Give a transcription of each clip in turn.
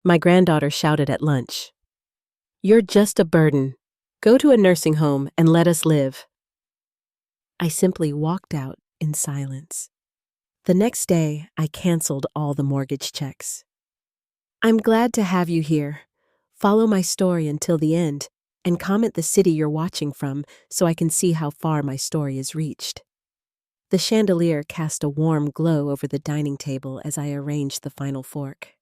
My granddaughter shouted at lunch. "You're just a burden. Go to a nursing home and let us live." I simply walked out in silence. The next day, I canceled all the mortgage checks. I'm glad to have you here. Follow my story until the end and comment the city you're watching from so I can see how far my story is reached. The chandelier cast a warm glow over the dining table as I arranged the final fork.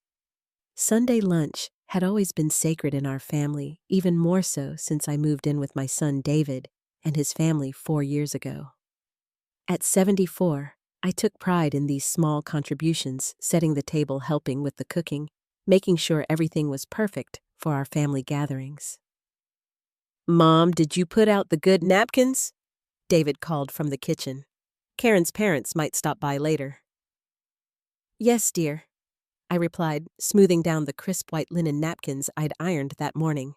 Sunday lunch had always been sacred in our family, even more so since I moved in with my son David and his family 4 years ago. At 74, I took pride in these small contributions, setting the table, helping with the cooking, making sure everything was perfect for our family gatherings. "Mom, did you put out the good napkins?" David called from the kitchen. Karen's parents might stop by later. "Yes, dear," I replied, smoothing down the crisp white linen napkins I'd ironed that morning.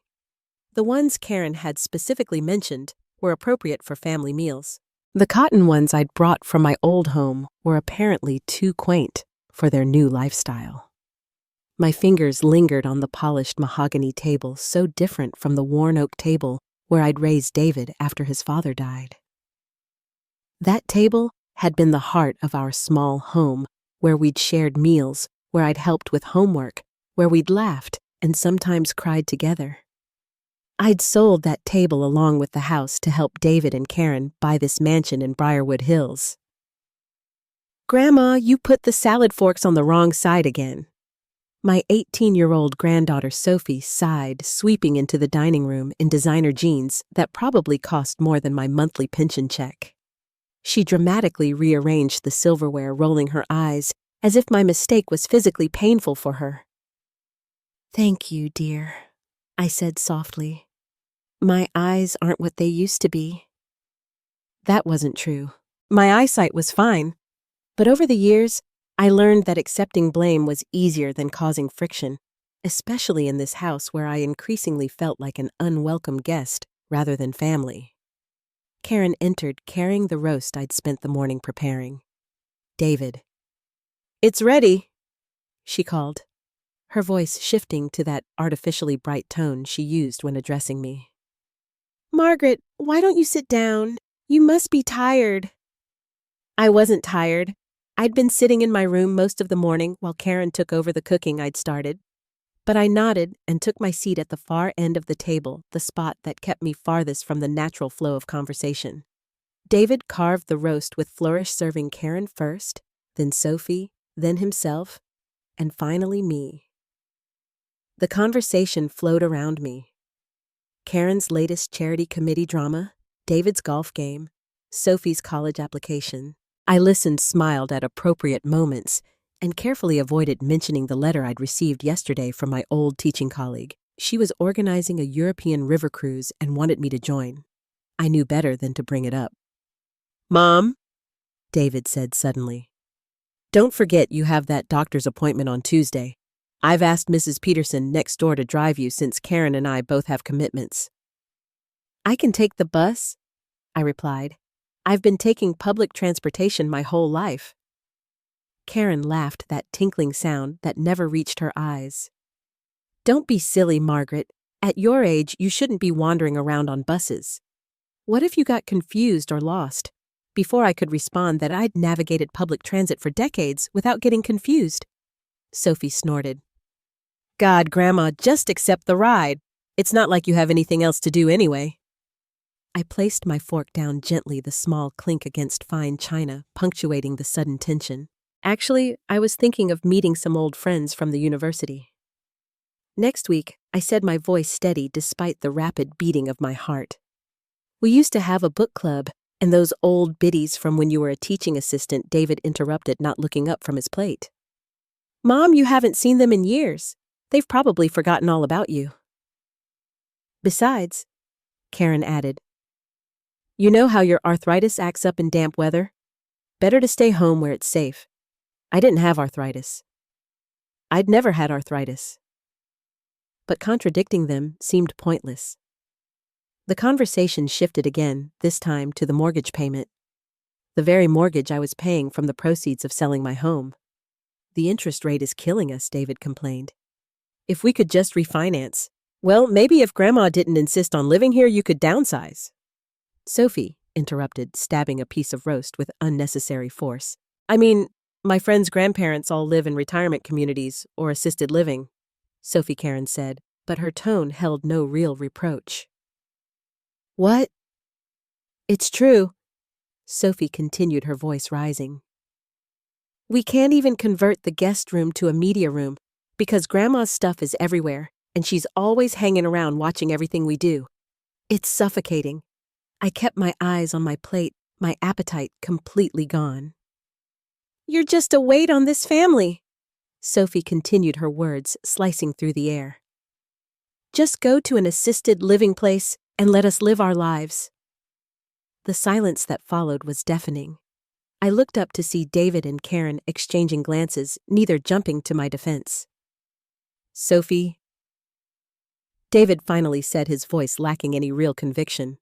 The ones Karen had specifically mentioned were appropriate for family meals. The cotton ones I'd brought from my old home were apparently too quaint for their new lifestyle. My fingers lingered on the polished mahogany table, so different from the worn oak table where I'd raised David after his father died. That table had been the heart of our small home, where we'd shared meals, where I'd helped with homework, where we'd laughed and sometimes cried together. I'd sold that table along with the house to help David and Karen buy this mansion in Briarwood Hills. "Grandma, you put the salad forks on the wrong side again." My 18-year-old granddaughter Sophie sighed, sweeping into the dining room in designer jeans that probably cost more than my monthly pension check. She dramatically rearranged the silverware, rolling her eyes, as if my mistake was physically painful for her. "Thank you, dear," I said softly. "My eyes aren't what they used to be." That wasn't true. My eyesight was fine. But over the years, I learned that accepting blame was easier than causing friction, especially in this house where I increasingly felt like an unwelcome guest rather than family. Karen entered carrying the roast I'd spent the morning preparing. "David." "It's ready," she called, her voice shifting to that artificially bright tone she used when addressing me. "Margaret, why don't you sit down? You must be tired." I wasn't tired. I'd been sitting in my room most of the morning while Karen took over the cooking I'd started. But I nodded and took my seat at the far end of the table, the spot that kept me farthest from the natural flow of conversation. David carved the roast with flourish, serving Karen first, then Sophie, then himself, and finally me. The conversation flowed around me. Karen's latest charity committee drama, David's golf game, Sophie's college application. I listened, smiled at appropriate moments, and carefully avoided mentioning the letter I'd received yesterday from my old teaching colleague. She was organizing a European river cruise and wanted me to join. I knew better than to bring it up. "Mom," David said suddenly, "don't forget you have that doctor's appointment on Tuesday. I've asked Mrs. Peterson next door to drive you since Karen and I both have commitments." "I can take the bus," I replied. "I've been taking public transportation my whole life." Karen laughed, that tinkling sound that never reached her eyes. "Don't be silly, Margaret. At your age, you shouldn't be wandering around on buses. What if you got confused or lost?" Before I could respond that I'd navigated public transit for decades without getting confused. Sophie snorted. "God, Grandma, just accept the ride. It's not like you have anything else to do anyway." I placed my fork down gently, the small clink against fine china, punctuating the sudden tension. Actually, I was thinking of meeting some old friends from the university. "Next week," I said, my voice steady despite the rapid beating of my heart. "We used to have a book club, and those old biddies from when you were a teaching assistant," David interrupted, not looking up from his plate. "Mom, you haven't seen them in years. They've probably forgotten all about you." "Besides," Karen added, "you know how your arthritis acts up in damp weather? Better to stay home where it's safe." I didn't have arthritis. I'd never had arthritis. But contradicting them seemed pointless. The conversation shifted again, this time to the mortgage payment. The very mortgage I was paying from the proceeds of selling my home. "The interest rate is killing us," David complained. If we could just refinance. Well, maybe if Grandma didn't insist on living here, you could downsize. Sophie interrupted, stabbing a piece of roast with unnecessary force. I mean, my friend's grandparents all live in retirement communities or assisted living, Sophie Karen said, but her tone held no real reproach. What? It's true, Sophie continued, her voice rising. We can't even convert the guest room to a media room because Grandma's stuff is everywhere and she's always hanging around watching everything we do. It's suffocating. I kept my eyes on my plate, my appetite completely gone. You're just a weight on this family, Sophie continued, her words slicing through the air. Just go to an assisted living place and let us live our lives. The silence that followed was deafening. I looked up to see David and Karen exchanging glances, neither jumping to my defense. Sophie. David finally said, his voice lacking any real conviction.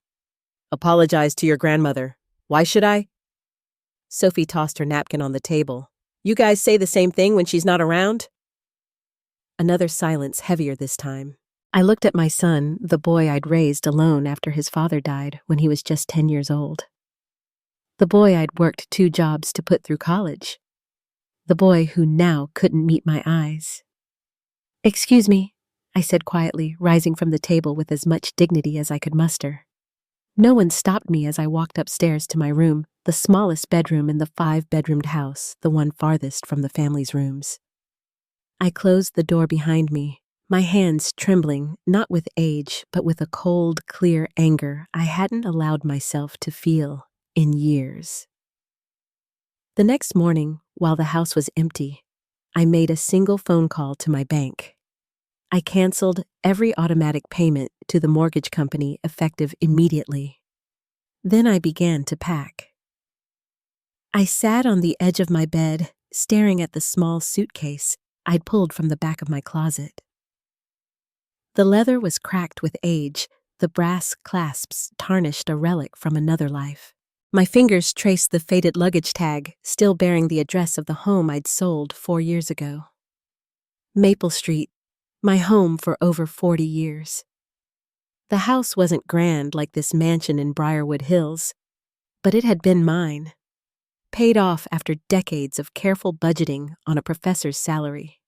Apologize to your grandmother. Why should I? Sophie tossed her napkin on the table. You guys say the same thing when she's not around? Another silence, heavier this time. I looked at my son, the boy I'd raised alone after his father died when he was just 10 years old. The boy I'd worked 2 jobs to put through college. The boy who now couldn't meet my eyes. Excuse me, I said quietly, rising from the table with as much dignity as I could muster. No one stopped me as I walked upstairs to my room, the smallest bedroom in the 5-bedroomed house, the one farthest from the family's rooms. I closed the door behind me, my hands trembling, not with age, but with a cold, clear anger I hadn't allowed myself to feel in years. The next morning, while the house was empty, I made a single phone call to my bank. I canceled every automatic payment to the mortgage company effective immediately. Then I began to pack. I sat on the edge of my bed, staring at the small suitcase I'd pulled from the back of my closet. The leather was cracked with age, the brass clasps tarnished, a relic from another life. My fingers traced the faded luggage tag, still bearing the address of the home I'd sold 4 years ago. Maple Street, my home for over 40 years. The house wasn't grand like this mansion in Briarwood Hills, but it had been mine, paid off after decades of careful budgeting on a professor's salary.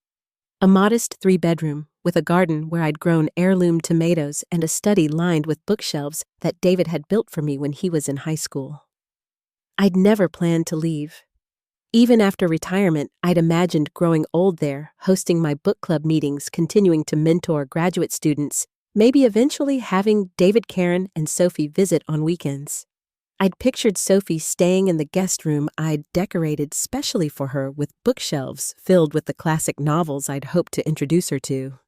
A modest 3-bedroom with a garden where I'd grown heirloom tomatoes and a study lined with bookshelves that David had built for me when he was in high school. I'd never planned to leave. Even after retirement, I'd imagined growing old there, hosting my book club meetings, continuing to mentor graduate students, maybe eventually having David, Karen, and Sophie visit on weekends. I'd pictured Sophie staying in the guest room I'd decorated specially for her with bookshelves filled with the classic novels I'd hoped to introduce her to.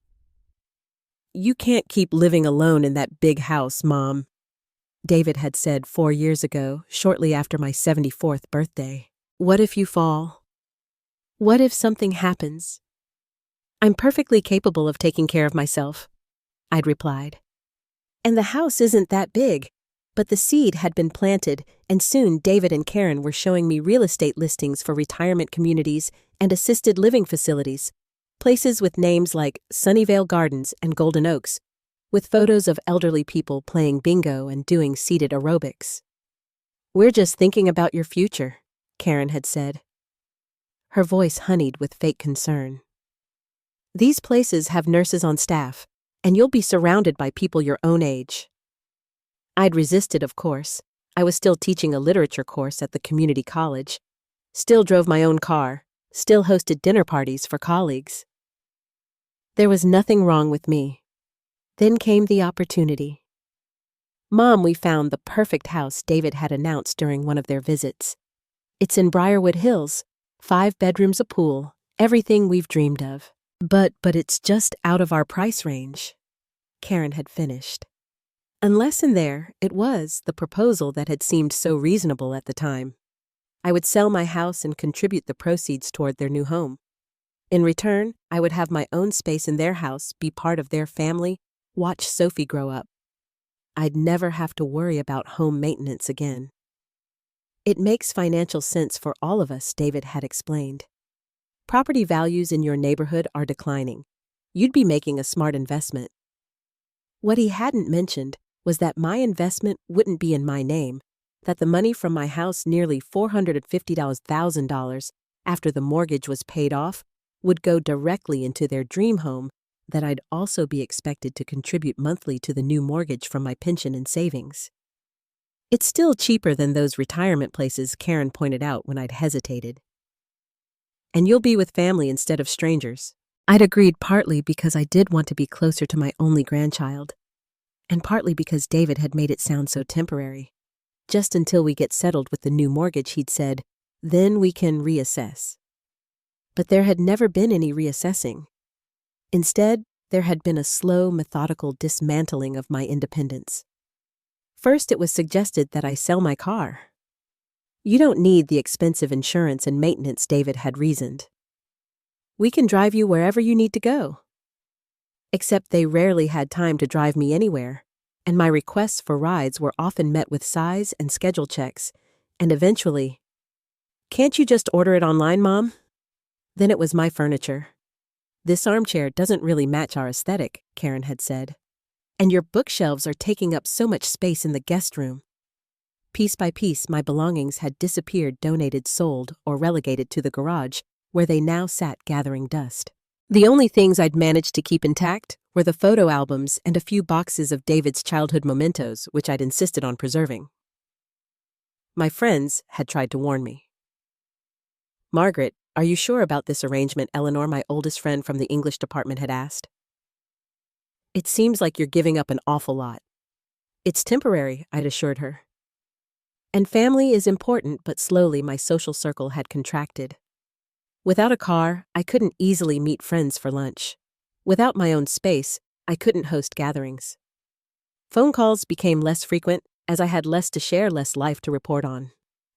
You can't keep living alone in that big house, Mom, David had said 4 years ago, shortly after my 74th birthday. What if you fall? What if something happens? I'm perfectly capable of taking care of myself, I'd replied. And the house isn't that big, but the seed had been planted, and soon David and Karen were showing me real estate listings for retirement communities and assisted living facilities, places with names like Sunnyvale Gardens and Golden Oaks, with photos of elderly people playing bingo and doing seated aerobics. We're just thinking about your future, Karen had said. Her voice honeyed with fake concern. These places have nurses on staff, and you'll be surrounded by people your own age. I'd resisted, of course. I was still teaching a literature course at the community college, still drove my own car, still hosted dinner parties for colleagues. There was nothing wrong with me. Then came the opportunity. Mom, we found the perfect house David had announced during one of their visits. It's in Briarwood Hills, 5 bedrooms, a pool, everything we've dreamed of. But it's just out of our price range, Karen had finished. Unless in there, it was the proposal that had seemed so reasonable at the time. I would sell my house and contribute the proceeds toward their new home. In return, I would have my own space in their house, be part of their family, watch Sophie grow up. I'd never have to worry about home maintenance again. It makes financial sense for all of us, David had explained. Property values in your neighborhood are declining. you'd be making a smart investment. What he hadn't mentioned was that my investment wouldn't be in my name, that the money from my house, nearly $450,000 after the mortgage was paid off, would go directly into their dream home, that I'd also be expected to contribute monthly to the new mortgage from my pension and savings. It's still cheaper than those retirement places, Karen pointed out when I'd hesitated. And you'll be with family instead of strangers. I'd agreed, partly because I did want to be closer to my only grandchild, and partly because David had made it sound so temporary. Just until we get settled with the new mortgage, he'd said, then we can reassess. But there had never been any reassessing. Instead, there had been a slow, methodical dismantling of my independence. First, it was suggested that I sell my car. You don't need the expensive insurance and maintenance, David had reasoned. We can drive you wherever you need to go. Except they rarely had time to drive me anywhere, and my requests for rides were often met with size and schedule checks, and eventually, "Can't you just order it online, Mom?" Then it was my furniture. "This armchair doesn't really match our aesthetic," Karen had said. "And your bookshelves are taking up so much space in the guest room." Piece by piece, my belongings had disappeared, donated, sold, or relegated to the garage, where they now sat gathering dust. The only things I'd managed to keep intact were the photo albums and a few boxes of David's childhood mementos, which I'd insisted on preserving. My friends had tried to warn me. "Margaret, are you sure about this arrangement?" Eleanor, my oldest friend from the English department, had asked. "It seems like you're giving up an awful lot." "It's temporary," I'd assured her. And family is important, but slowly my social circle had contracted. Without a car, I couldn't easily meet friends for lunch. Without my own space, I couldn't host gatherings. Phone calls became less frequent as I had less to share, less life to report on.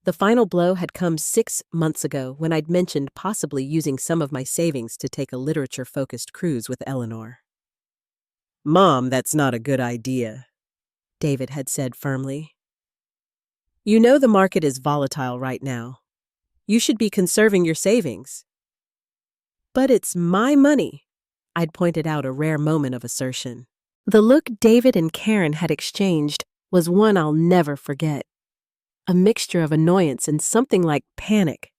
The final blow had come 6 months ago when I'd mentioned possibly using some of my savings to take a literature-focused cruise with Eleanor. "Mom, that's not a good idea," David had said firmly. "You know the market is volatile right now. You should be conserving your savings." "But it's my money," I'd pointed out, a rare moment of assertion. The look David and Karen had exchanged was one I'll never forget. A mixture of annoyance and something like panic.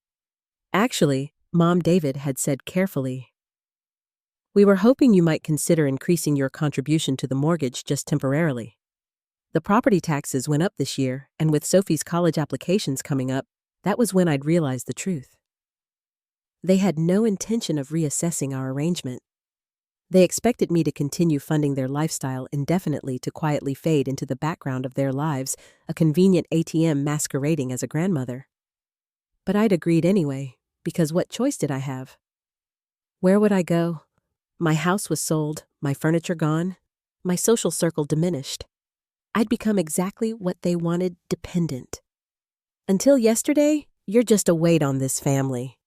"Actually," Mom, David had said carefully, "we were hoping you might consider increasing your contribution to the mortgage just temporarily. The property taxes went up this year, and with Sophie's college applications coming up, that was when I'd realized the truth." They had no intention of reassessing our arrangement. They expected me to continue funding their lifestyle indefinitely, to quietly fade into the background of their lives, a convenient ATM masquerading as a grandmother. But I'd agreed anyway, because what choice did I have? Where would I go? My house was sold, my furniture gone, my social circle diminished. I'd become exactly what they wanted, dependent. Until yesterday, you're just a weight on this family.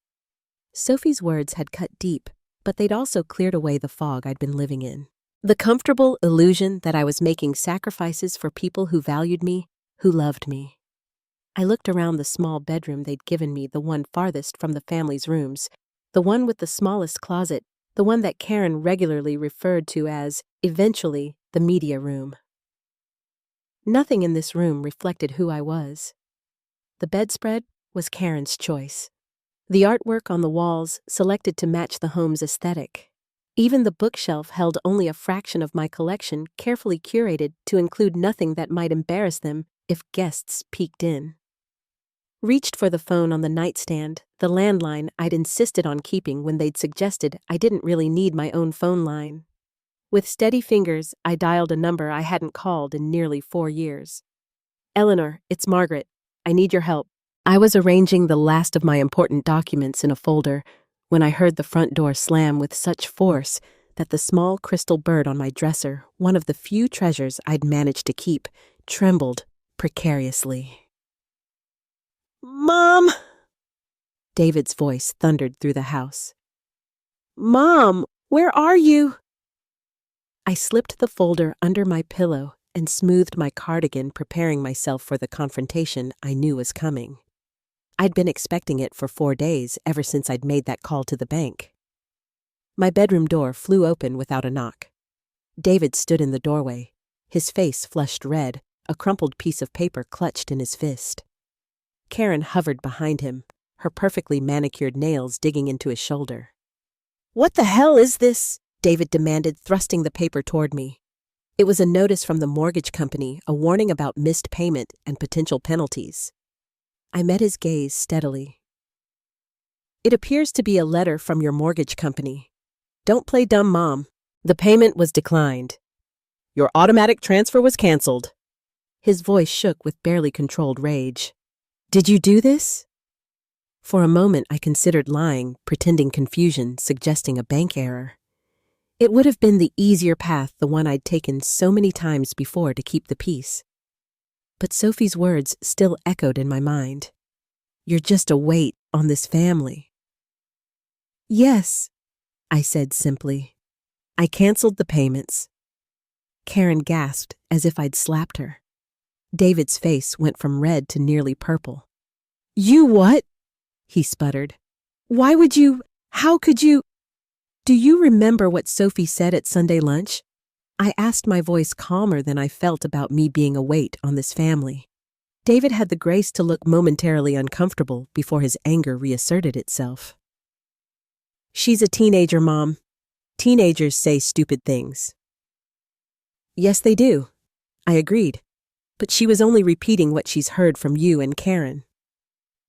Sophie's words had cut deep, but they'd also cleared away the fog I'd been living in. The comfortable illusion that I was making sacrifices for people who valued me, who loved me. I looked around the small bedroom they'd given me, the one farthest from the family's rooms, the one with the smallest closet, the one that Karen regularly referred to as, eventually, the media room. Nothing in this room reflected who I was. The bedspread was Karen's choice. The artwork on the walls selected to match the home's aesthetic. Even the bookshelf held only a fraction of my collection, carefully curated to include nothing that might embarrass them if guests peeked in. Reached for the phone on the nightstand, the landline I'd insisted on keeping when they'd suggested I didn't really need my own phone line. With steady fingers, I dialed a number I hadn't called in nearly 4 years. "Eleanor, it's Margaret. I need your help." I was arranging the last of my important documents in a folder when I heard the front door slam with such force that the small crystal bird on my dresser, one of the few treasures I'd managed to keep, trembled precariously. "Mom!" David's voice thundered through the house. "Mom, where are you?" I slipped the folder under my pillow and smoothed my cardigan, preparing myself for the confrontation I knew was coming. I'd been expecting it for 4 days, ever since I'd made that call to the bank. My bedroom door flew open without a knock. David stood in the doorway, his face flushed red, a crumpled piece of paper clutched in his fist. Karen hovered behind him, her perfectly manicured nails digging into his shoulder. "What the hell is this?" David demanded, thrusting the paper toward me. It was a notice from the mortgage company, a warning about missed payment and potential penalties. I met his gaze steadily. "It appears to be a letter from your mortgage company. Don't play dumb, Mom. The payment was declined. Your automatic transfer was canceled." His voice shook with barely controlled rage. "Did you do this?" For a moment I considered lying, pretending confusion, suggesting a bank error. It would have been the easier path, the one I'd taken so many times before to keep the peace. But Sophie's words still echoed in my mind. "You're just a weight on this family." "Yes," I said simply. "I canceled the payments." Karen gasped as if I'd slapped her. David's face went from red to nearly purple. "You what?" he sputtered. "Why would you? How could you?" "Do you remember what Sophie said at Sunday lunch?" I asked, my voice calmer than I felt about me being a weight on this family. David had the grace to look momentarily uncomfortable before his anger reasserted itself. "She's a teenager, Mom. Teenagers say stupid things." "Yes, they do," I agreed. "But she was only repeating what she's heard from you and Karen."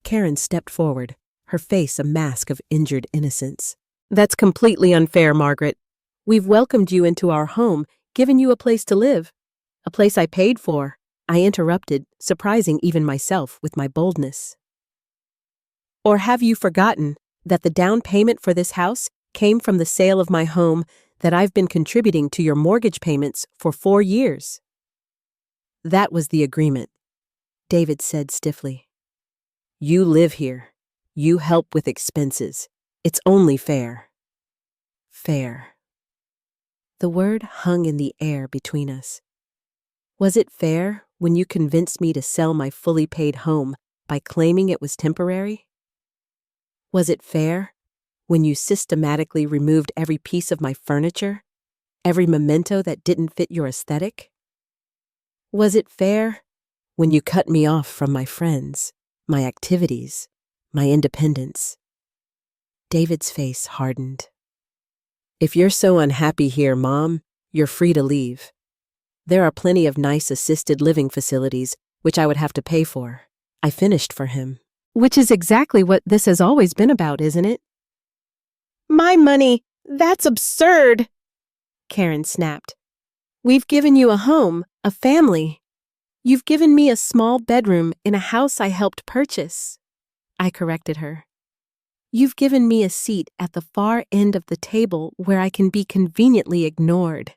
Karen stepped forward, her face a mask of injured innocence. "That's completely unfair, Margaret. We've welcomed you into our home, given you a place to live. A place I paid for," I interrupted, surprising even myself with my boldness. "Or have you forgotten that the down payment for this house came from the sale of my home that I've been contributing to your mortgage payments for 4 years?" "That was the agreement," David said stiffly. "You live here. You help with expenses. It's only fair." Fair. The word hung in the air between us. Was it fair when you convinced me to sell my fully paid home by claiming it was temporary? Was it fair when you systematically removed every piece of my furniture, every memento that didn't fit your aesthetic? Was it fair when you cut me off from my friends, my activities, my independence? David's face hardened. "If you're so unhappy here, Mom, you're free to leave. There are plenty of nice assisted living facilities, which I would have to pay for." I finished for him. "Which is exactly what this has always been about, isn't it?" "My money! That's absurd!" Karen snapped. "We've given you a home, a family. You've given me a small bedroom in a house I helped purchase." I corrected her. "You've given me a seat at the far end of the table where I can be conveniently ignored.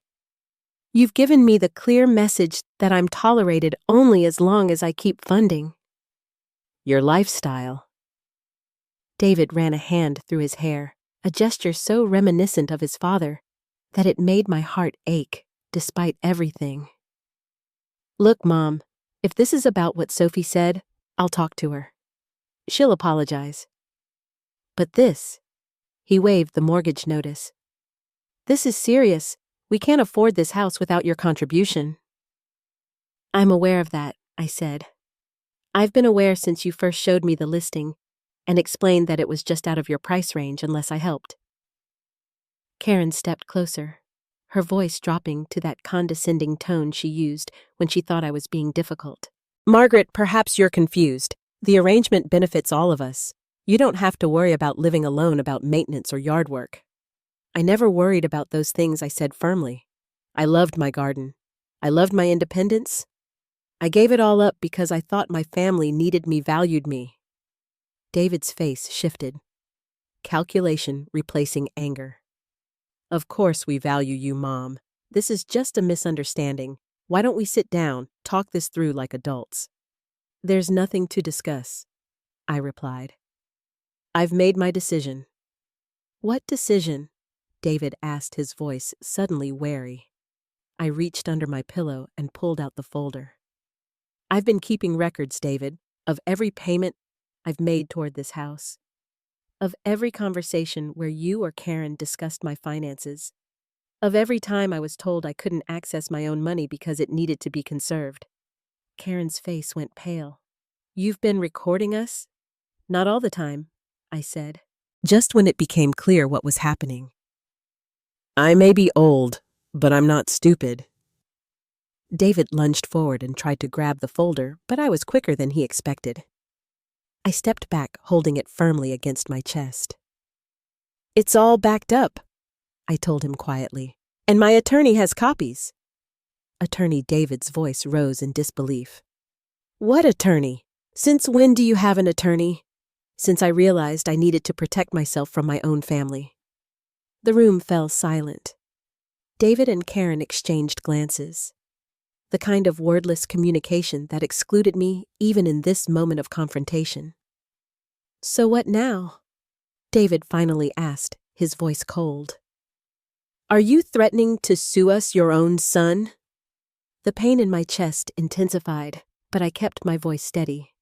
You've given me the clear message that I'm tolerated only as long as I keep funding." "Your lifestyle." David ran a hand through his hair, a gesture so reminiscent of his father that it made my heart ache, despite everything. "Look, Mom, if this is about what Sophie said, I'll talk to her. She'll apologize. But this," he waved the mortgage notice. "This is serious. We can't afford this house without your contribution." "I'm aware of that," I said. "I've been aware since you first showed me the listing and explained that it was just out of your price range unless I helped." Karen stepped closer, her voice dropping to that condescending tone she used when she thought I was being difficult. "Margaret, perhaps you're confused. The arrangement benefits all of us. You don't have to worry about living alone, about maintenance or yard work." "I never worried about those things," I said firmly. "I loved my garden. I loved my independence. I gave it all up because I thought my family needed me, valued me." David's face shifted. Calculation replacing anger. "Of course we value you, Mom. This is just a misunderstanding. Why don't we sit down, talk this through like adults?" "There's nothing to discuss," I replied. "I've made my decision." "What decision?" David asked, his voice suddenly wary. I reached under my pillow and pulled out the folder. "I've been keeping records, David, of every payment I've made toward this house. Of every conversation where you or Karen discussed my finances. Of every time I was told I couldn't access my own money because it needed to be conserved. Karen's face went pale. "You've been recording us?" "Not all the time," I said. "Just when it became clear what was happening." "I may be old, but I'm not stupid." David lunged forward and tried to grab the folder, but I was quicker than he expected. I stepped back, holding it firmly against my chest. "It's all backed up," I told him quietly, "and my attorney has copies." Attorney David's voice rose in disbelief. "What attorney? Since when do you have an attorney?" "Since I realized I needed to protect myself from my own family." The room fell silent. David and Karen exchanged glances. The kind of wordless communication that excluded me even in this moment of confrontation. "So what now?" David finally asked, his voice cold. "Are you threatening to sue us your own son?" The pain in my chest intensified, but I kept my voice steady.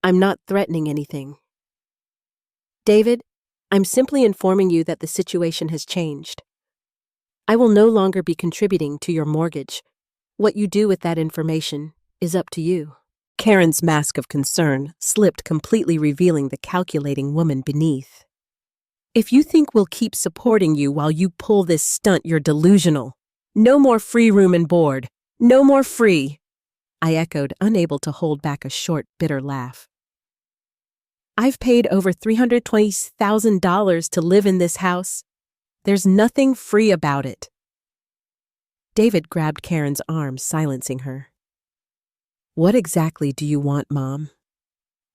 "I'm not threatening anything. David, I'm simply informing you that the situation has changed. I will no longer be contributing to your mortgage. What you do with that information is up to you." Karen's mask of concern slipped, completely revealing the calculating woman beneath. "If you think we'll keep supporting you while you pull this stunt, you're delusional. No more free room and board. No more free," I echoed, unable to hold back a short, bitter laugh. "I've paid over $320,000 to live in this house. There's nothing free about it." David grabbed Karen's arm, silencing her. "What exactly do you want, Mom?"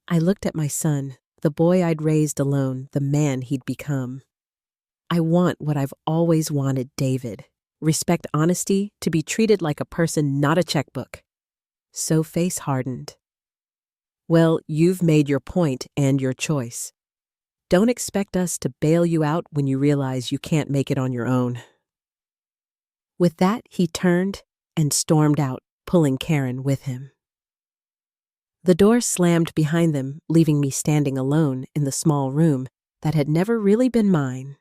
I looked at my son, the boy I'd raised alone, the man he'd become. "I want what I've always wanted, David. Respect honesty, to be treated like a person, not a checkbook." So face hardened. "Well, you've made your point and your choice. Don't expect us to bail you out when you realize you can't make it on your own." With that, he turned and stormed out, pulling Karen with him. The door slammed behind them, leaving me standing alone in the small room that had never really been mine.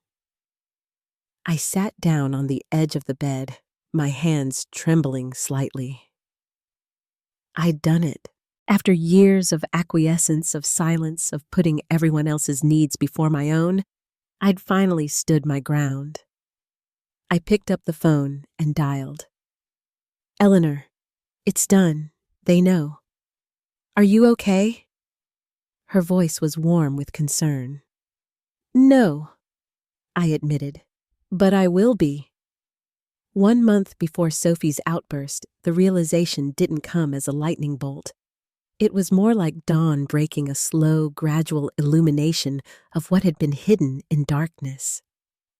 I sat down on the edge of the bed, my hands trembling slightly. I'd done it. After years of acquiescence, of silence, of putting everyone else's needs before my own, I'd finally stood my ground. I picked up the phone and dialed. "Eleanor, it's done. They know. Are you okay?" Her voice was warm with concern. "No," I admitted, "but I will be." 1 month before Sophie's outburst, the realization didn't come as a lightning bolt. It was more like dawn breaking, a slow, gradual illumination of what had been hidden in darkness.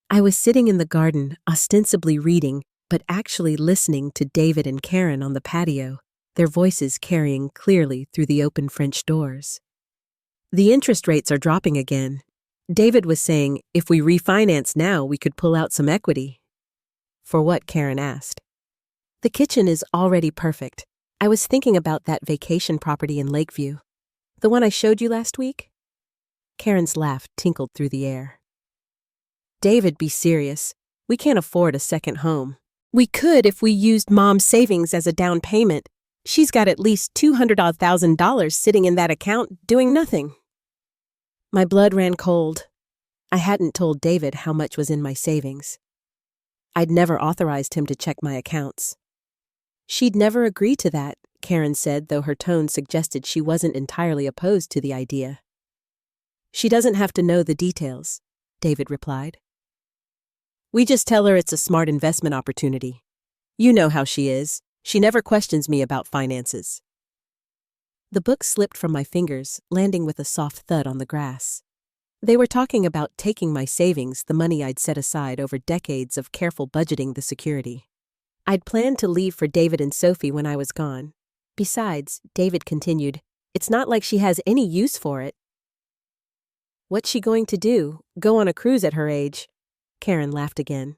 I was sitting in the garden, ostensibly reading, but actually listening to David and Karen on the patio, their voices carrying clearly through the open French doors. "The interest rates are dropping again. David was saying if we refinance now, we could pull out some equity." "For what?" Karen asked. "The kitchen is already perfect. I was thinking about that vacation property in Lakeview. The one I showed you last week?" Karen's laugh tinkled through the air. "David, be serious. We can't afford a second home. We could if we used Mom's savings as a down payment. She's got at least $200,000 sitting in that account doing nothing." My blood ran cold. I hadn't told David how much was in my savings. I'd never authorized him to check my accounts. "She'd never agree to that," Karen said, though her tone suggested she wasn't entirely opposed to the idea. "She doesn't have to know the details," David replied. "We just tell her it's a smart investment opportunity. You know how she is. She never questions me about finances." The book slipped from my fingers, landing with a soft thud on the grass. They were talking about taking my savings, the money I'd set aside over decades of careful budgeting the security. I'd planned to leave for David and Sophie when I was gone. Besides, David continued, "It's not like she has any use for it." "What's she going to do? Go on a cruise at her age?" Karen laughed again.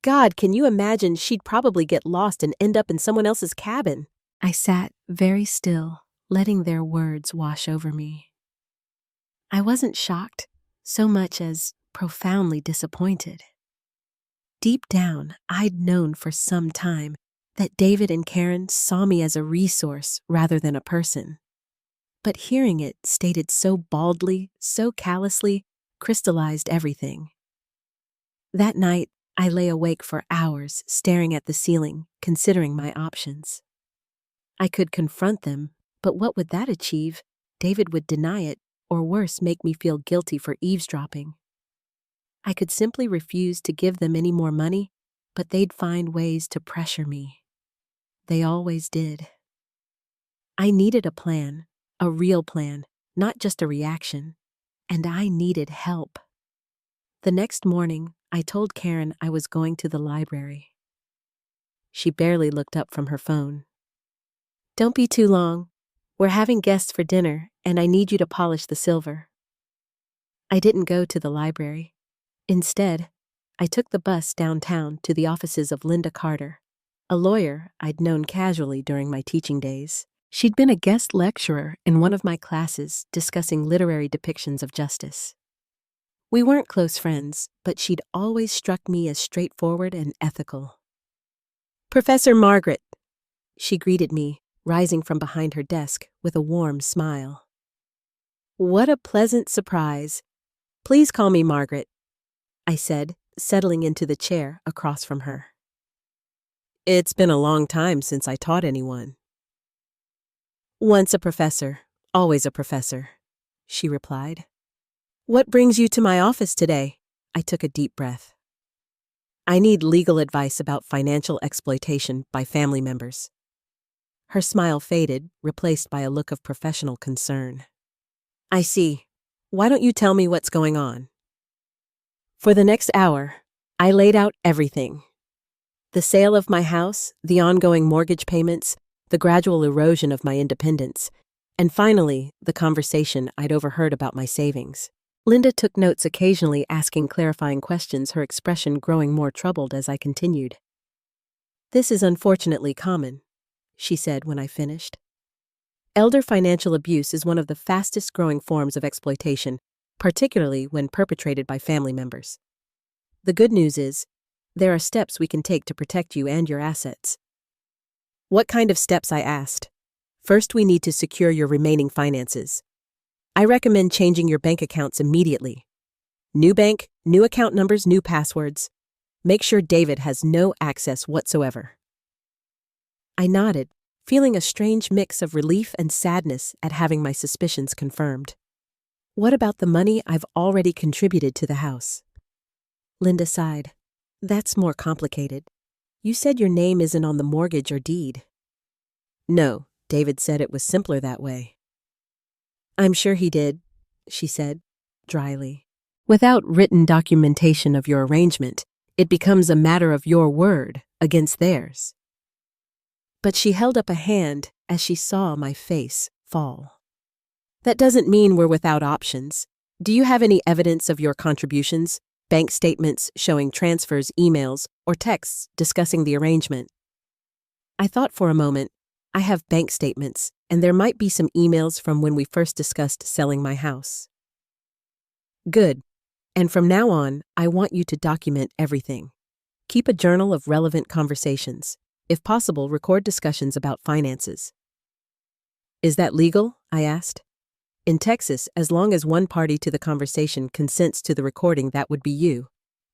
"God, can you imagine? She'd probably get lost and end up in someone else's cabin." I sat very still, letting their words wash over me. I wasn't shocked. so much as profoundly disappointed. Deep down, I'd known for some time that David and Karen saw me as a resource rather than a person. But hearing it stated so baldly, so callously, crystallized everything. That night, I lay awake for hours, staring at the ceiling, considering my options. I could confront them, but what would that achieve? David would deny it, or worse, make me feel guilty for eavesdropping. I could simply refuse to give them any more money, but they'd find ways to pressure me. They always did. I needed a plan, a real plan, not just a reaction, and I needed help. The next morning, I told Karen I was going to the library. She barely looked up from her phone. "Don't be too long. We're having guests for dinner, and I need you to polish the silver." I didn't go to the library. Instead, I took the bus downtown to the offices of Linda Carter, a lawyer I'd known casually during my teaching days. She'd been a guest lecturer in one of my classes discussing literary depictions of justice. We weren't close friends, but she'd always struck me as straightforward and ethical. "Professor Margaret," she greeted me, rising from behind her desk with a warm smile. "What a pleasant surprise. Please call me Margaret," I said, settling into the chair across from her. "It's been a long time since I taught anyone." "Once a professor, always a professor," she replied. "What brings you to my office today?" I took a deep breath. "I need legal advice about financial exploitation by family members." Her smile faded, replaced by a look of professional concern. "I see. Why don't you tell me what's going on?" For the next hour, I laid out everything. The sale of my house, the ongoing mortgage payments, the gradual erosion of my independence, and finally, the conversation I'd overheard about my savings. Linda took notes, occasionally asking clarifying questions, her expression growing more troubled as I continued. "This is unfortunately common," she said when I finished. "Elder financial abuse is one of the fastest growing forms of exploitation, particularly when perpetrated by family members. The good news is, there are steps we can take to protect you and your assets." "What kind of steps?" I asked. "First, we need to secure your remaining finances. I recommend changing your bank accounts immediately. New bank, new account numbers, new passwords. Make sure David has no access whatsoever." I nodded, feeling a strange mix of relief and sadness at having my suspicions confirmed. "What about the money I've already contributed to the house?" Linda sighed. "That's more complicated. You said your name isn't on the mortgage or deed." "No, David said it was simpler that way." "I'm sure he did," she said, dryly. "Without written documentation of your arrangement, it becomes a matter of your word against theirs." But she held up a hand as she saw my face fall. "That doesn't mean we're without options. Do you have any evidence of your contributions, bank statements showing transfers, emails, or texts discussing the arrangement?" I thought for a moment. I have bank statements, and there might be some emails from when we first discussed selling my house. "Good. And from now on, I want you to document everything. Keep a journal of relevant conversations. If possible, record discussions about finances." "Is that legal?" I asked. "In Texas, as long as one party to the conversation consents to the recording, that would be you."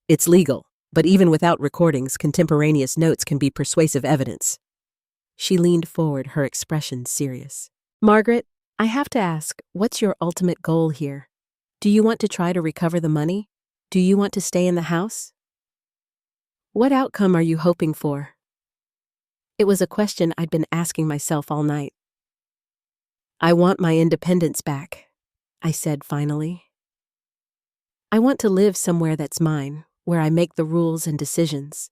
"It's legal, but even without recordings, contemporaneous notes can be persuasive evidence." She leaned forward, her expression serious. "Margaret, I have to ask, what's your ultimate goal here? Do you want to try to recover the money? Do you want to stay in the house? What outcome are you hoping for?" It was a question I'd been asking myself all night. "I want my independence back," I said finally. "I want to live somewhere that's mine, where I make the rules and decisions.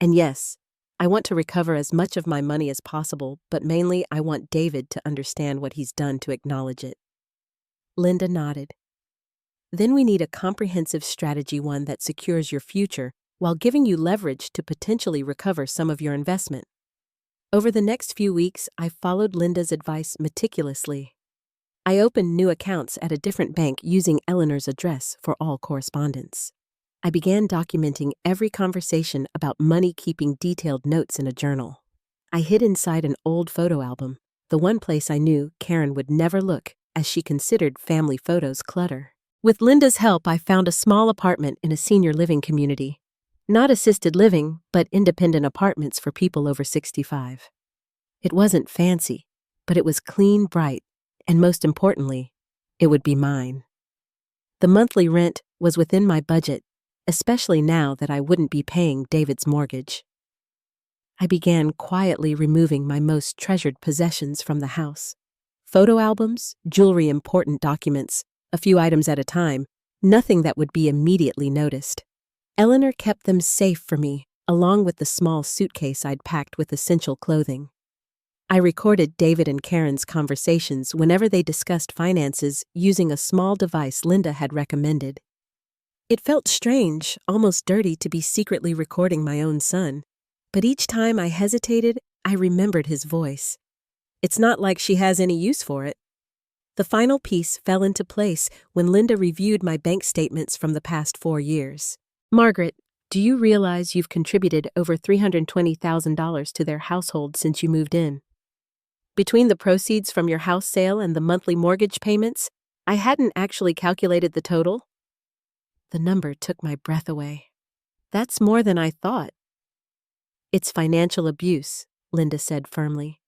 And yes, I want to recover as much of my money as possible, but mainly I want David to understand what he's done to acknowledge it." Linda nodded. "Then we need a comprehensive strategy, one that secures your future while giving you leverage to potentially recover some of your investment." Over the next few weeks, I followed Linda's advice meticulously. I opened new accounts at a different bank using Eleanor's address for all correspondence. I began documenting every conversation about money, keeping detailed notes in a journal. I hid inside an old photo album, the one place I knew Karen would never look, as she considered family photos clutter. With Linda's help, I found a small apartment in a senior living community. Not assisted living, but independent apartments for people over 65. It wasn't fancy, but it was clean, bright, and most importantly, it would be mine. The monthly rent was within my budget, especially now that I wouldn't be paying David's mortgage. I began quietly removing my most treasured possessions from the house. Photo albums, jewelry, important documents, a few items at a time, nothing that would be immediately noticed. Eleanor kept them safe for me, along with the small suitcase I'd packed with essential clothing. I recorded David and Karen's conversations whenever they discussed finances using a small device Linda had recommended. It felt strange, almost dirty, to be secretly recording my own son, but each time I hesitated, I remembered his voice. It's not like she has any use for it. The final piece fell into place when Linda reviewed my bank statements from the past 4 years. "Margaret, do you realize you've contributed over $320,000 to their household since you moved in? Between the proceeds from your house sale and the monthly mortgage payments, I hadn't actually calculated the total." The number took my breath away. "That's more than I thought." "It's financial abuse," Linda said firmly.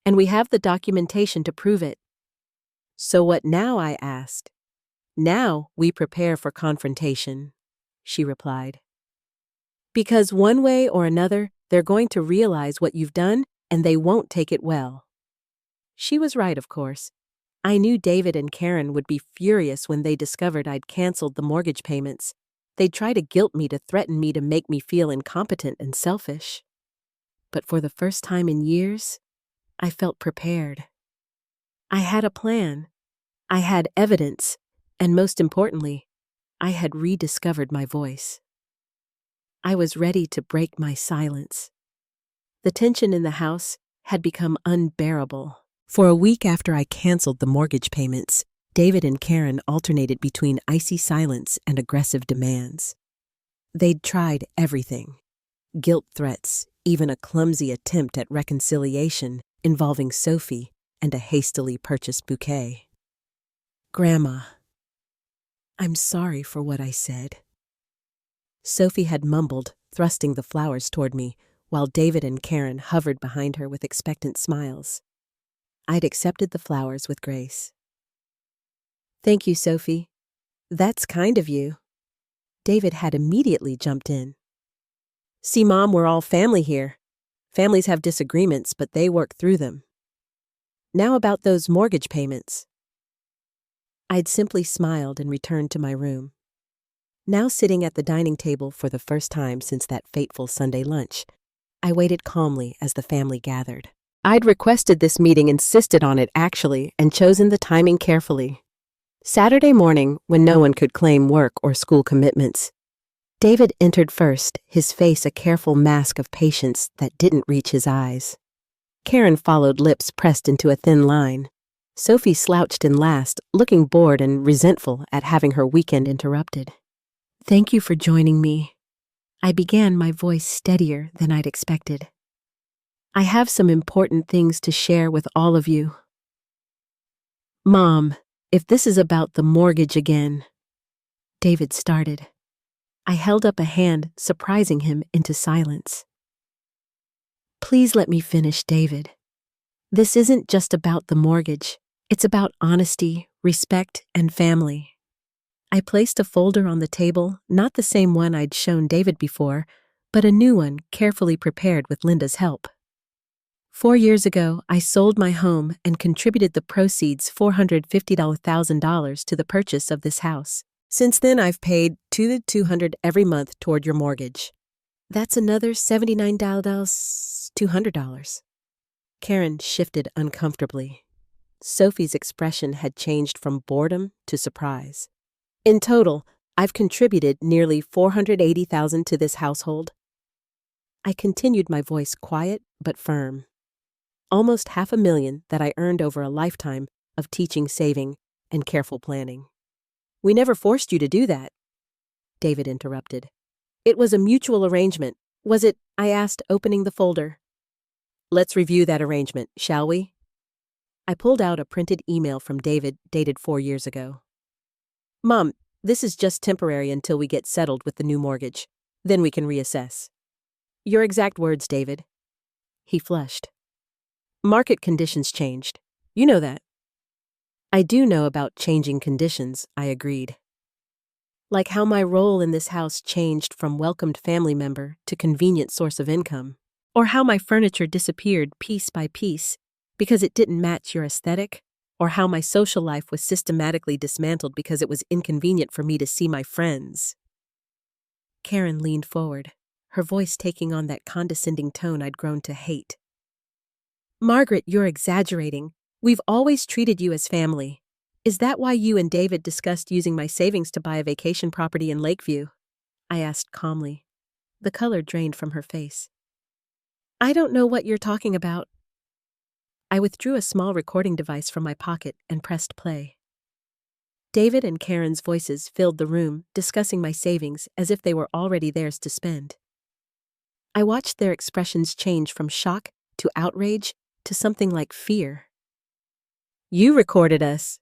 "And we have the documentation to prove it." "So what now?" I asked. "Now we prepare for confrontation," she replied. "Because one way or another, they're going to realize what you've done, and they won't take it well." She was right, of course. I knew David and Karen would be furious when they discovered I'd canceled the mortgage payments. They'd try to guilt me, to threaten me, to make me feel incompetent and selfish. But for the first time in years, I felt prepared. I had a plan. I had evidence. And most importantly, I had rediscovered my voice. I was ready to break my silence. The tension in the house had become unbearable. For a week after I canceled the mortgage payments, David and Karen alternated between icy silence and aggressive demands. They'd tried everything: guilt threats, even a clumsy attempt at reconciliation involving Sophie and a hastily purchased bouquet. "Grandma, I'm sorry for what I said," Sophie had mumbled, thrusting the flowers toward me, while David and Karen hovered behind her with expectant smiles. I'd accepted the flowers with grace. "Thank you, Sophie. That's kind of you." David had immediately jumped in. "See, Mom, we're all family here. Families have disagreements, but they work through them. Now about those mortgage payments." I'd simply smiled and returned to my room. Now sitting at the dining table for the first time since that fateful Sunday lunch, I waited calmly as the family gathered. I'd requested this meeting, insisted on it actually, and chosen the timing carefully. Saturday morning, when no one could claim work or school commitments. David entered first, his face a careful mask of patience that didn't reach his eyes. Karen followed, lips pressed into a thin line. Sophie slouched in last, looking bored and resentful at having her weekend interrupted. "Thank you for joining me." I began, my voice steadier than I'd expected. "I have some important things to share with all of you." "Mom, if this is about the mortgage again," David started. I held up a hand, surprising him into silence. "Please let me finish, David. This isn't just about the mortgage. It's about honesty, respect, and family." I placed a folder on the table, not the same one I'd shown David before, but a new one carefully prepared with Linda's help. 4 years ago, I sold my home and contributed the proceeds, $450,000, to the purchase of this house. Since then, I've paid $200 every month toward your mortgage. That's another $79,200. Karen shifted uncomfortably. Sophie's expression had changed from boredom to surprise. "In total, I've contributed nearly $480,000 to this household." I continued, my voice quiet but firm. "Almost $500,000 that I earned over a lifetime of teaching saving and careful planning. We never forced you to do that, David interrupted. It was a mutual arrangement. Was it? I asked, opening the folder. Let's review that arrangement, shall we? I pulled out a printed email from David dated 4 years ago. Mom, this is just temporary until we get settled with the new mortgage. Then we can reassess. Your exact words, David. He flushed. Market conditions changed. You know that. I do know about changing conditions, I agreed. Like how my role in this house changed from welcomed family member to convenient source of income. Or how my furniture disappeared piece by piece because it didn't match your aesthetic. Or how my social life was systematically dismantled because it was inconvenient for me to see my friends. Karen leaned forward, her voice taking on that condescending tone I'd grown to hate. Margaret, you're exaggerating. We've always treated you as family. Is that why you and David discussed using my savings to buy a vacation property in Lakeview? I asked calmly. The color drained from her face. I don't know what you're talking about. I withdrew a small recording device from my pocket and pressed play. David and Karen's voices filled the room, discussing my savings as if they were already theirs to spend. I watched their expressions change from shock to outrage to something like fear. You recorded us,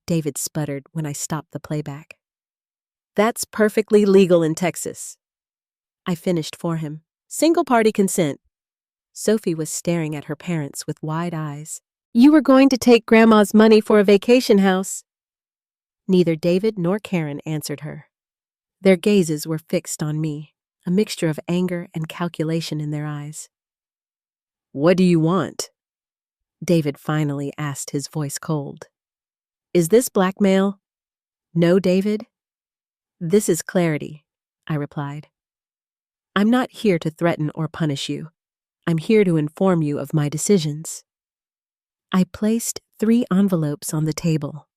David sputtered when I stopped the playback. That's perfectly legal in Texas. I finished for him. Single-party consent. Sophie was staring at her parents with wide eyes. You were going to take Grandma's money for a vacation house. Neither David nor Karen answered her. Their gazes were fixed on me, a mixture of anger and calculation in their eyes. What do you want? David finally asked, his voice cold. Is this blackmail? No, David. This is clarity, I replied. I'm not here to threaten or punish you. I'm here to inform you of my decisions. I placed 3 envelopes on the table.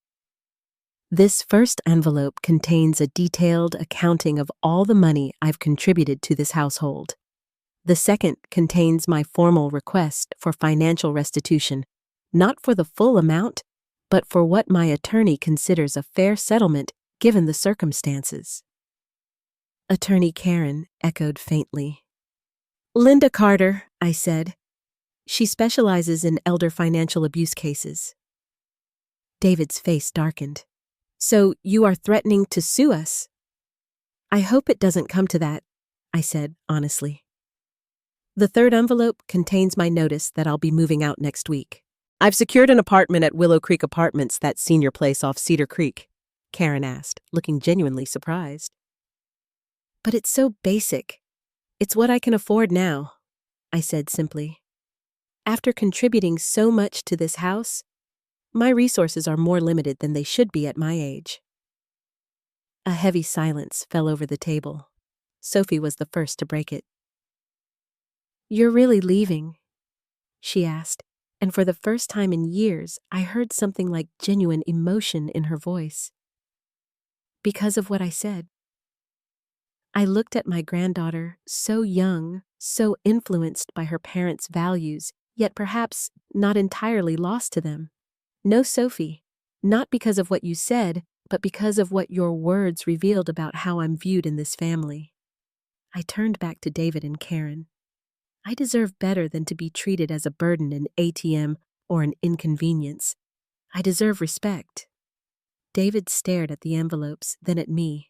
This first envelope contains a detailed accounting of all the money I've contributed to this household. The second contains my formal request for financial restitution, not for the full amount, but for what my attorney considers a fair settlement given the circumstances. Attorney Karen echoed faintly. Linda Carter, I said. She specializes in elder financial abuse cases. David's face darkened. So you are threatening to sue us? I hope it doesn't come to that, I said honestly. The third envelope contains my notice that I'll be moving out next week. I've secured an apartment at Willow Creek Apartments, that senior place off Cedar Creek, Karen asked, looking genuinely surprised. But it's so basic. It's what I can afford now, I said simply. After contributing so much to this house, my resources are more limited than they should be at my age. A heavy silence fell over the table. Sophie was the first to break it. You're really leaving? She asked, and for the first time in years, I heard something like genuine emotion in her voice. Because of what I said. I looked at my granddaughter, so young, so influenced by her parents' values, yet perhaps not entirely lost to them. No, Sophie, not because of what you said, but because of what your words revealed about how I'm viewed in this family. I turned back to David and Karen. I deserve better than to be treated as a burden, an ATM, or an inconvenience. I deserve respect. David stared at the envelopes, then at me.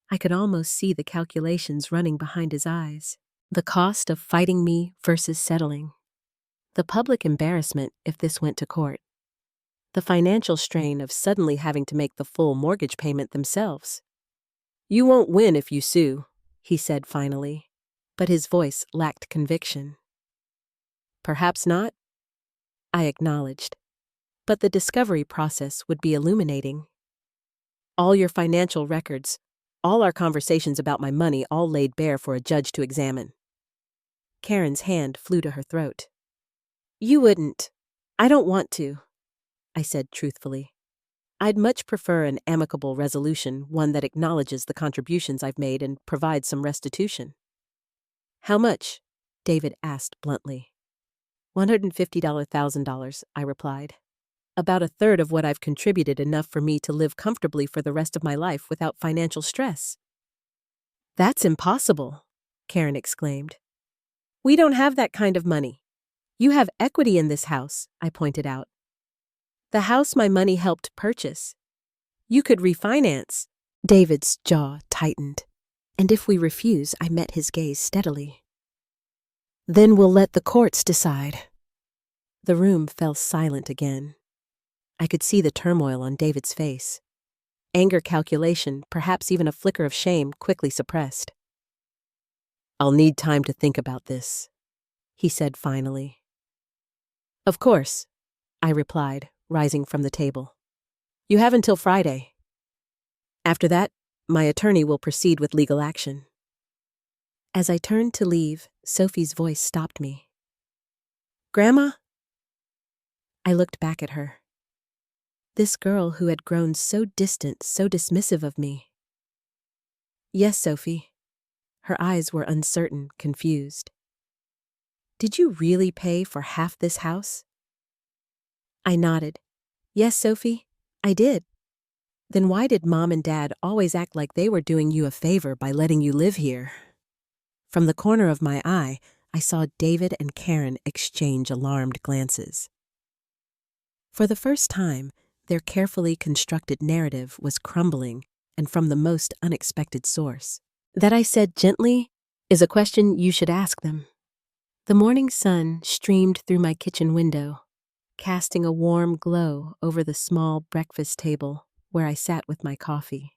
I could almost see the calculations running behind his eyes. The cost of fighting me versus settling. The public embarrassment if this went to court. The financial strain of suddenly having to make the full mortgage payment themselves. You won't win if you sue, he said finally, but his voice lacked conviction. Perhaps not, I acknowledged, but the discovery process would be illuminating. All your financial records, all our conversations about my money, all laid bare for a judge to examine. Karen's hand flew to her throat. You wouldn't. I don't want to, I said truthfully. I'd much prefer an amicable resolution, one that acknowledges the contributions I've made and provides some restitution. How much? David asked bluntly. $150,000, I replied. About a third of what I've contributed, enough for me to live comfortably for the rest of my life without financial stress. That's impossible, Karen exclaimed. We don't have that kind of money. You have equity in this house, I pointed out. The house my money helped purchase. You could refinance. David's jaw tightened. And if we refuse, I met his gaze steadily. Then we'll let the courts decide. The room fell silent again. I could see the turmoil on David's face. Anger, calculation, perhaps even a flicker of shame quickly suppressed. I'll need time to think about this, he said finally. Of course, I replied, rising from the table. You have until Friday. After that, my attorney will proceed with legal action. As I turned to leave, Sophie's voice stopped me. Grandma? I looked back at her. This girl who had grown so distant, so dismissive of me. Yes, Sophie. Her eyes were uncertain, confused. Did you really pay for half this house? I nodded. Yes, Sophie, I did. Then why did Mom and Dad always act like they were doing you a favor by letting you live here? From the corner of my eye, I saw David and Karen exchange alarmed glances. For the first time, their carefully constructed narrative was crumbling, and from the most unexpected source. That, I said gently, is a question you should ask them. The morning sun streamed through my kitchen window, casting a warm glow over the small breakfast table where I sat with my coffee.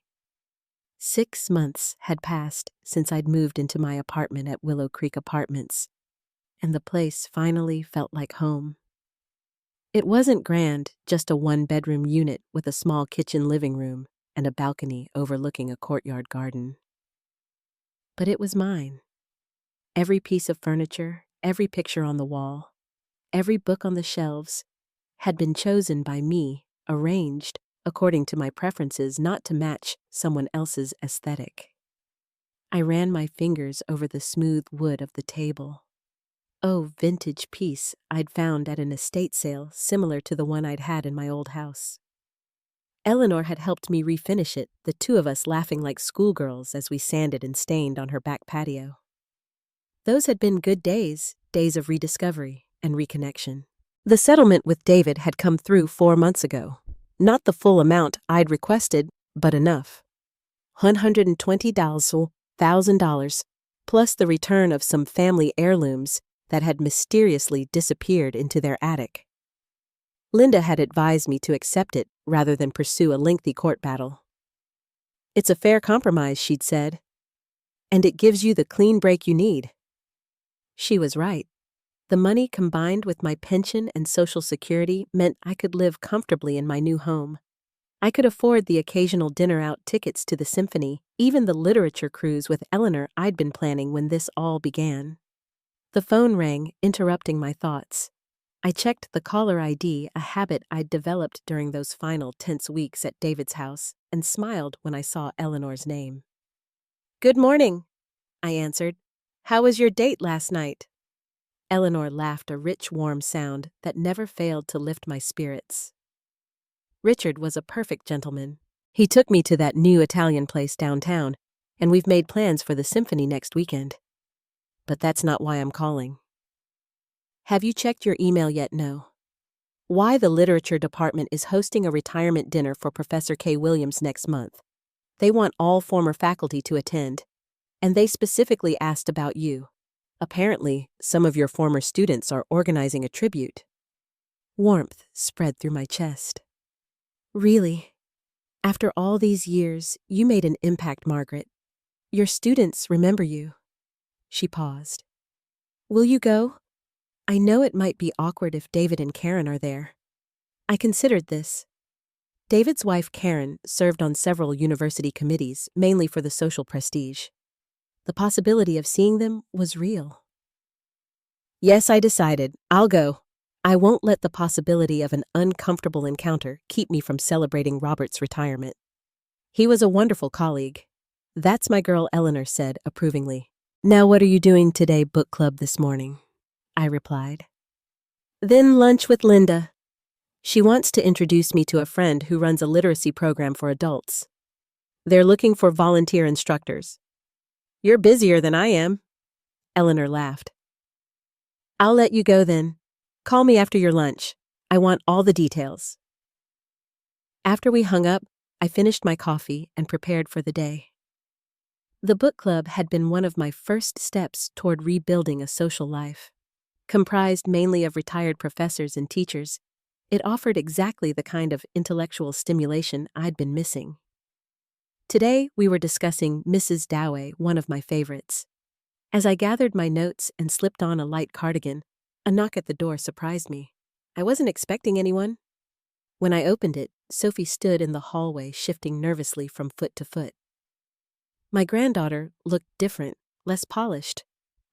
6 months had passed since I'd moved into my apartment at Willow Creek Apartments, and the place finally felt like home. It wasn't grand, just a 1-bedroom unit with a small kitchen living room and a balcony overlooking a courtyard garden. But it was mine. Every piece of furniture, every picture on the wall, every book on the shelves had been chosen by me, arranged according to my preferences, not to match someone else's aesthetic. I ran my fingers over the smooth wood of the table. Oh, vintage piece I'd found at an estate sale similar to the one I'd had in my old house. Eleanor had helped me refinish it, the two of us laughing like schoolgirls as we sanded and stained on her back patio. Those had been good days, days of rediscovery and reconnection. The settlement with David had come through 4 months ago. Not the full amount I'd requested, but enough. $120,000, plus the return of some family heirlooms that had mysteriously disappeared into their attic. Linda had advised me to accept it rather than pursue a lengthy court battle. It's a fair compromise, she'd said, and it gives you the clean break you need. She was right. The money combined with my pension and Social Security meant I could live comfortably in my new home. I could afford the occasional dinner-out tickets to the symphony, even the literature cruise with Eleanor I'd been planning when this all began. The phone rang, interrupting my thoughts. I checked the caller ID, a habit I'd developed during those final tense weeks at David's house, and smiled when I saw Eleanor's name. Good morning, I answered. How was your date last night? Eleanor laughed, a rich, warm sound that never failed to lift my spirits. Richard was a perfect gentleman. He took me to that new Italian place downtown, and we've made plans for the symphony next weekend. But that's not why I'm calling. Have you checked your email yet? No. Why the literature department is hosting a retirement dinner for Professor K. Williams next month. They want all former faculty to attend, and they specifically asked about you. Apparently, some of your former students are organizing a tribute. Warmth spread through my chest. Really? After all these years, you made an impact, Margaret. Your students remember you. She paused. Will you go? I know it might be awkward if David and Karen are there. I considered this. David's wife, Karen, served on several university committees, mainly for the social prestige. The possibility of seeing them was real. Yes, I decided. I'll go. I won't let the possibility of an uncomfortable encounter keep me from celebrating Robert's retirement. He was a wonderful colleague. That's my girl, Eleanor said approvingly. Now what are you doing today, book club this morning? I replied. Then lunch with Linda. She wants to introduce me to a friend who runs a literacy program for adults. They're looking for volunteer instructors. You're busier than I am. Eleanor laughed. I'll let you go then. Call me after your lunch. I want all the details. After we hung up, I finished my coffee and prepared for the day. The book club had been one of my first steps toward rebuilding a social life. Comprised mainly of retired professors and teachers, it offered exactly the kind of intellectual stimulation I'd been missing. Today, we were discussing Mrs. Dowey, one of my favorites. As I gathered my notes and slipped on a light cardigan, a knock at the door surprised me. I wasn't expecting anyone. When I opened it, Sophie stood in the hallway, shifting nervously from foot to foot. My granddaughter looked different, less polished,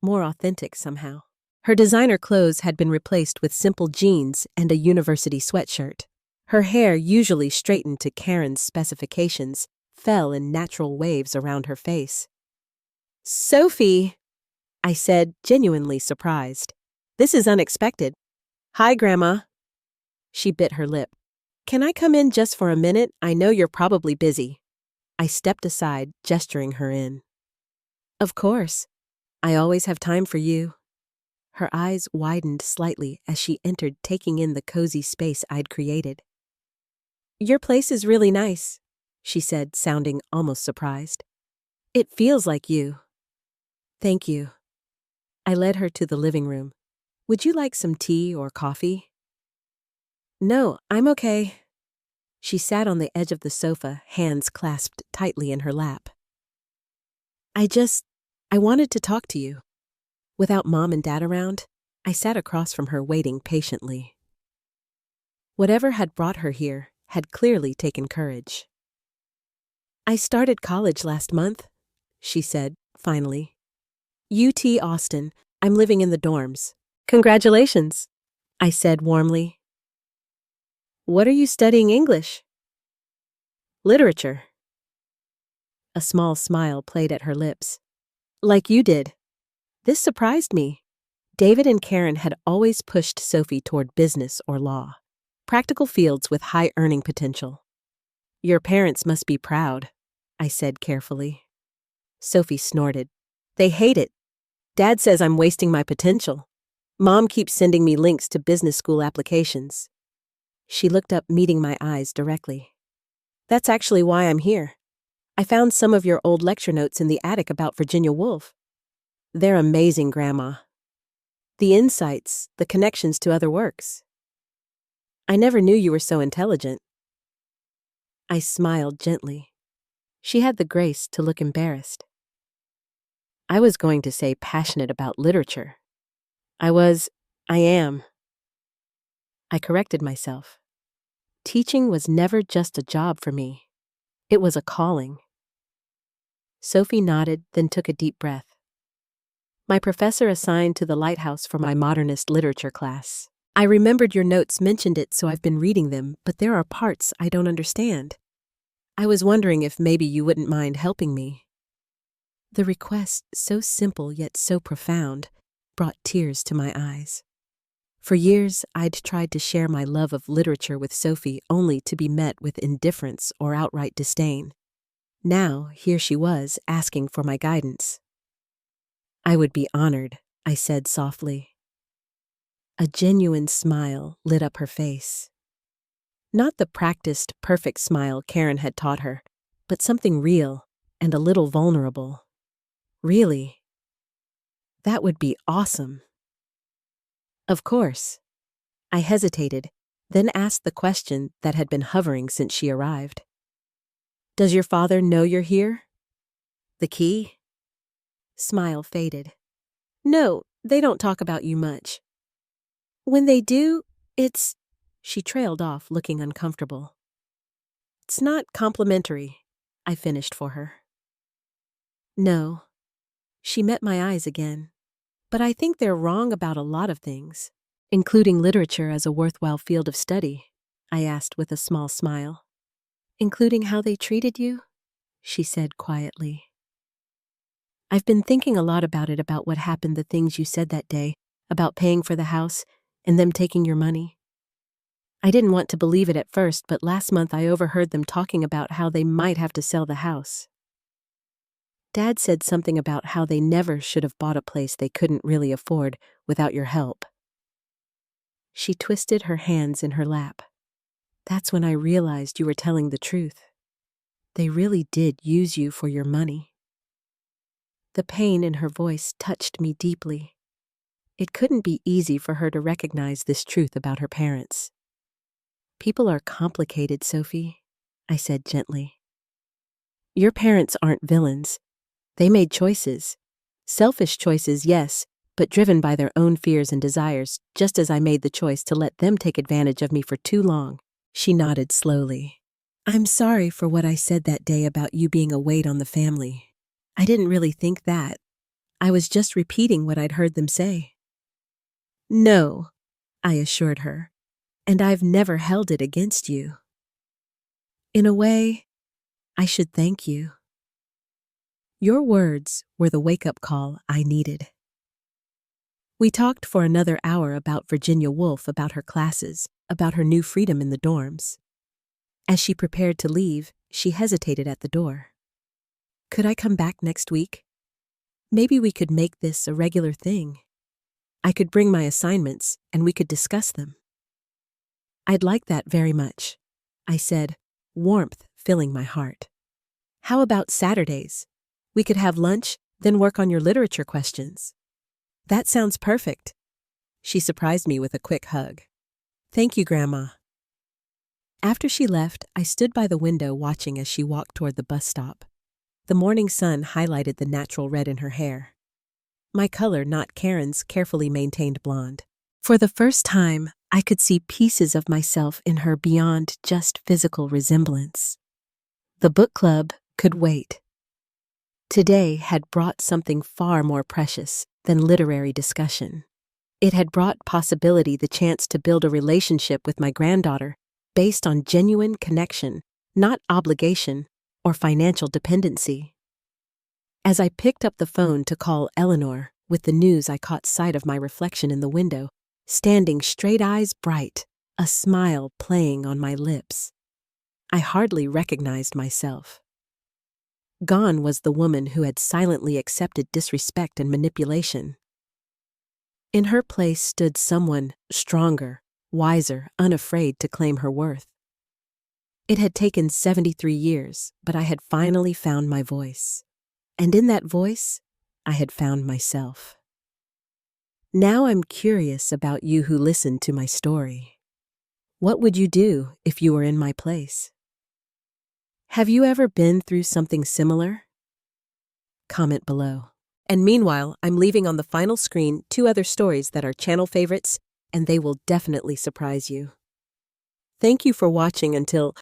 more authentic somehow. Her designer clothes had been replaced with simple jeans and a university sweatshirt. Her hair, usually straightened to Karen's specifications, fell in natural waves around her face. "Sophie," I said, genuinely surprised. "This is unexpected." "Hi, Grandma." She bit her lip. "Can I come in just for a minute? I know you're probably busy." I stepped aside, gesturing her in. "Of course. I always have time for you." Her eyes widened slightly as she entered, taking in the cozy space I'd created. "Your place is really nice," she said, sounding almost surprised. "It feels like you." "Thank you." I led her to the living room. "Would you like some tea or coffee?" "No, I'm okay." She sat on the edge of the sofa, hands clasped tightly in her lap. I wanted to talk to you." Without Mom and Dad around, I sat across from her, waiting patiently. Whatever had brought her here had clearly taken courage. "I started college last month," she said, finally. "UT Austin. I'm living in the dorms." "Congratulations," I said warmly. "What are you studying English?" "Literature." A small smile played at her lips. "Like you did." This surprised me. David and Karen had always pushed Sophie toward business or law, practical fields with high earning potential. "Your parents must be proud," I said carefully. Sophie snorted. "They hate it. Dad says I'm wasting my potential. Mom keeps sending me links to business school applications." She looked up, meeting my eyes directly. "That's actually why I'm here. I found some of your old lecture notes in the attic about Virginia Woolf. They're amazing, Grandma. The insights, the connections to other works. I never knew you were so intelligent." I smiled gently. She had the grace to look embarrassed. I was going to say passionate about literature. I am. I corrected myself. Teaching was never just a job for me. It was a calling. Sophie nodded, then took a deep breath. "My professor assigned to the Lighthouse for my modernist literature class. I remembered your notes mentioned it, so I've been reading them, but there are parts I don't understand. I was wondering if maybe you wouldn't mind helping me." The request, so simple yet so profound, brought tears to my eyes. For years, I'd tried to share my love of literature with Sophie, only to be met with indifference or outright disdain. Now, here she was, asking for my guidance. "I would be honored," I said softly. A genuine smile lit up her face. Not the practiced, perfect smile Karen had taught her, but something real and a little vulnerable. "Really? That would be awesome." "Of course." I hesitated, then asked the question that had been hovering since she arrived. "Does your father know you're here?" "The key?" Smile faded. "No, they don't talk about you much. When they do, it's—" She trailed off, looking uncomfortable. "It's not complimentary," I finished for her. "No." She met my eyes again. "But I think they're wrong about a lot of things, including literature as a worthwhile field of study," I asked with a small smile. "Including how they treated you?" she said quietly. "I've been thinking a lot about it, about what happened, the things you said that day, about paying for the house and them taking your money. I didn't want to believe it at first, but last month I overheard them talking about how they might have to sell the house. Dad said something about how they never should have bought a place they couldn't really afford without your help. She twisted her hands in her lap. That's when I realized you were telling the truth. They really did use you for your money. The pain in her voice touched me deeply. It couldn't be easy for her to recognize this truth about her parents. People are complicated, Sophie, I said gently. Your parents aren't villains. They made choices. Selfish choices, yes, but driven by their own fears and desires, just as I made the choice to let them take advantage of me for too long. She nodded slowly. I'm sorry for what I said that day about you being a weight on the family. I didn't really think that. I was just repeating what I'd heard them say. No, I assured her, and I've never held it against you. In a way, I should thank you. Your words were the wake-up call I needed. We talked for another hour about Virginia Woolf, about her classes, about her new freedom in the dorms. As she prepared to leave, she hesitated at the door. Could I come back next week? Maybe we could make this a regular thing. I could bring my assignments and we could discuss them. I'd like that very much, I said, warmth filling my heart. How about Saturdays? We could have lunch, then work on your literature questions. That sounds perfect. She surprised me with a quick hug. Thank you, Grandma. After she left, I stood by the window watching as she walked toward the bus stop. The morning sun highlighted the natural red in her hair. My color, not Karen's carefully maintained blonde. For the first time, I could see pieces of myself in her beyond just physical resemblance. The book club could wait. Today had brought something far more precious than literary discussion. It had brought possibility, the chance to build a relationship with my granddaughter based on genuine connection, not obligation or financial dependency. As I picked up the phone to call Eleanor with the news, I caught sight of my reflection in the window, standing straight, eyes bright, a smile playing on my lips. I hardly recognized myself. Gone was the woman who had silently accepted disrespect and manipulation. In her place stood someone stronger, wiser, unafraid to claim her worth. It had taken 73 years, but I had finally found my voice. And in that voice, I had found myself. Now I'm curious about you who listened to my story. What would you do if you were in my place? Have you ever been through something similar? Comment below. And meanwhile, I'm leaving on the final screen 2 other stories that are channel favorites, and they will definitely surprise you. Thank you for watching until